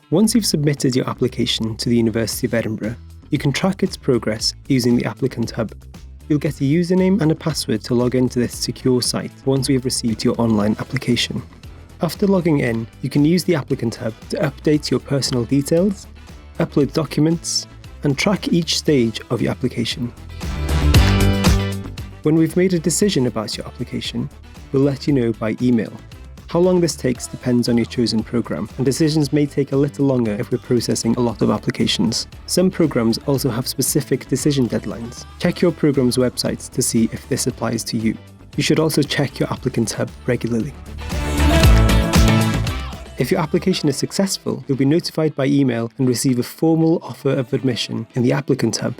Once you've submitted your application to the University of Edinburgh, you can track its progress using the Applicant Hub. You'll get a username and a password to log into this secure site once we have received your online application. After logging in, you can use the Applicant Hub to update your personal details, upload documents, and track each stage of your application. When we've made a decision about your application, we'll let you know by email. How long this takes depends on your chosen programme, and decisions may take a little longer if we're processing a lot of applications. Some programmes also have specific decision deadlines. Check your programme's website to see if this applies to you. You should also check your Applicant Hub regularly. If your application is successful, you'll be notified by email and receive a formal offer of admission in the Applicant Hub.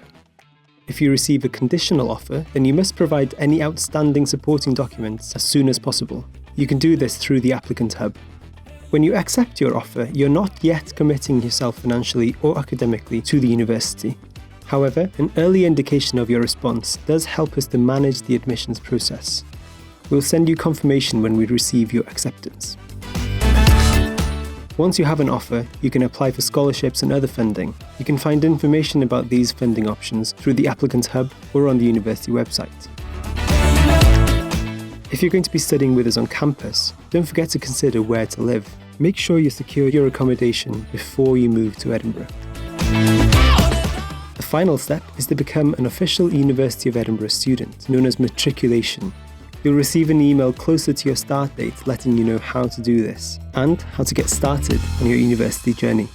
If you receive a conditional offer, then you must provide any outstanding supporting documents as soon as possible. You can do this through the Applicant Hub. When you accept your offer, you're not yet committing yourself financially or academically to the university. However, an early indication of your response does help us to manage the admissions process. We'll send you confirmation when we receive your acceptance. Once you have an offer, you can apply for scholarships and other funding. You can find information about these funding options through the Applicant Hub or on the university website. If you're going to be studying with us on campus, don't forget to consider where to live. Make sure you secure your accommodation before you move to Edinburgh. The final step is to become an official University of Edinburgh student, known as matriculation. You'll receive an email closer to your start date letting you know how to do this and how to get started on your university journey.